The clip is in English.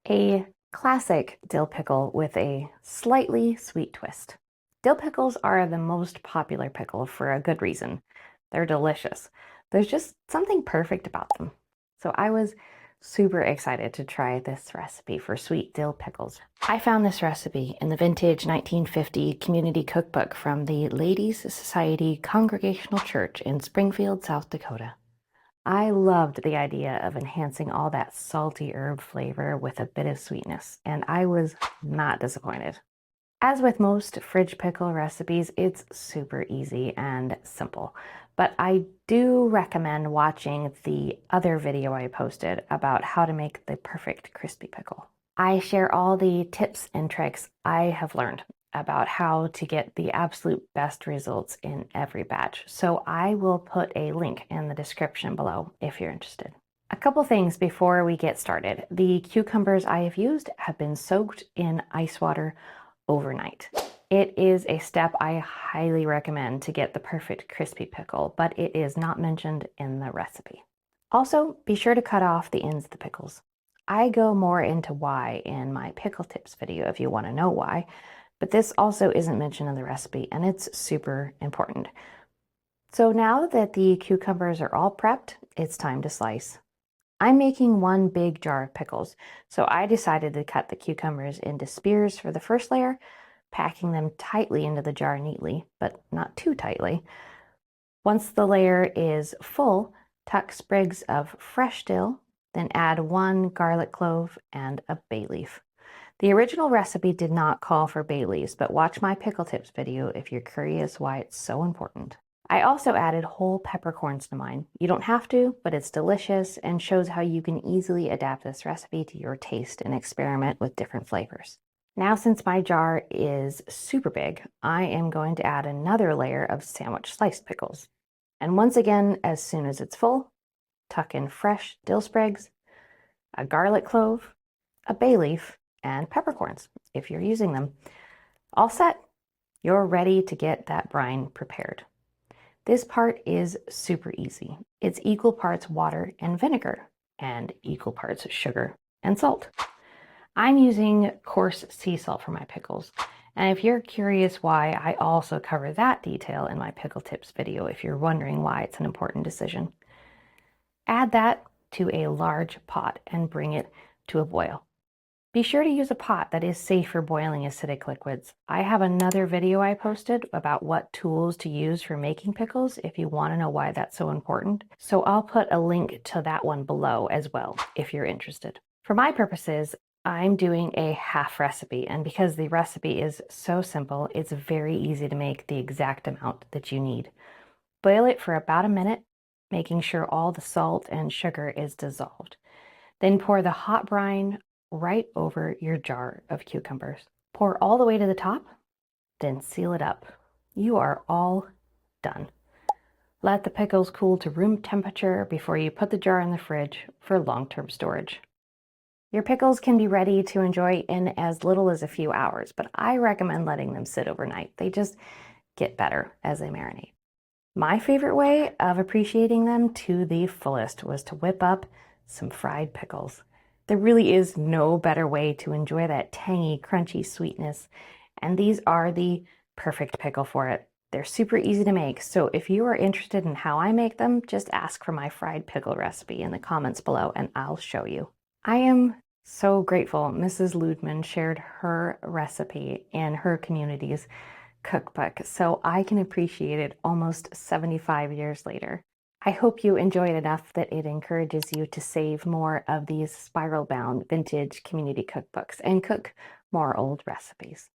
A classic dill pickle with a slightly sweet twist. Dill pickles are the most popular pickle for a good reason. They're delicious. There's just something perfect about them. So I was super excited to try this recipe for sweet dill pickles. I found this recipe in the vintage 1950 community cookbook from the Ladies Society Congregational Church in Springfield, South Dakota. I loved the idea of enhancing all that salty herb flavor with a bit of sweetness, and I was not disappointed. As with most fridge pickle recipes, it's super easy and simple, but I do recommend watching the other video I posted about how to make the perfect crispy pickle. I share all the tips and tricks I have learned about how to get the absolute best results in every batch. So I will put a link in the description below if you're interested. A couple things before we get started. The cucumbers I have used have been soaked in ice water overnight. It is a step I highly recommend to get the perfect crispy pickle, but it is not mentioned in the recipe. Also, be sure to cut off the ends of the pickles. I go more into why in my pickle tips video if you want to know why, but this also isn't mentioned in the recipe, and it's super important. So now that the cucumbers are all prepped, it's time to slice. I'm making one big jar of pickles, so I decided to cut the cucumbers into spears for the first layer, packing them tightly into the jar neatly, but not too tightly. Once the layer is full, tuck sprigs of fresh dill, then add 1 garlic clove and a bay leaf. The original recipe did not call for bay leaves, but watch my pickle tips video if you're curious why it's so important. I also added whole peppercorns to mine. You don't have to, but it's delicious and shows how you can easily adapt this recipe to your taste and experiment with different flavors. Now, since my jar is super big, I am going to add another layer of sandwich sliced pickles. And once again, as soon as it's full, tuck in fresh dill sprigs, a garlic clove, a bay leaf, and peppercorns if you're using them. All set. You're ready to get that brine prepared. This part is super easy. It's equal parts water and vinegar and equal parts sugar and salt. I'm using coarse sea salt for my pickles. And if you're curious why, I also cover that detail in my pickle tips video if you're wondering why it's an important decision. Add that to a large pot and bring it to a boil. Be sure to use a pot that is safe for boiling acidic liquids. I have another video I posted about what tools to use for making pickles if you want to know why that's so important. So I'll put a link to that one below as well if you're interested. For my purposes, I'm doing a half recipe, and because the recipe is so simple, it's very easy to make the exact amount that you need. Boil it for about a minute, making sure all the salt and sugar is dissolved. Then pour the hot brine right over your jar of cucumbers. Pour all the way to the top, then seal it up. You are all done. Let the pickles cool to room temperature before you put the jar in the fridge for long-term storage. Your pickles can be ready to enjoy in as little as a few hours, but I recommend letting them sit overnight. They just get better as they marinate. My favorite way of appreciating them to the fullest was to whip up some fried pickles. There really is no better way to enjoy that tangy, crunchy sweetness, and these are the perfect pickle for it. They're super easy to make, so if you are interested in how I make them, just ask for my fried pickle recipe in the comments below and I'll show you. I am so grateful Mrs. Ludman shared her recipe in her community's cookbook, so I can appreciate it almost 75 years later. I hope you enjoy it enough that it encourages you to save more of these spiral-bound vintage community cookbooks and cook more old recipes.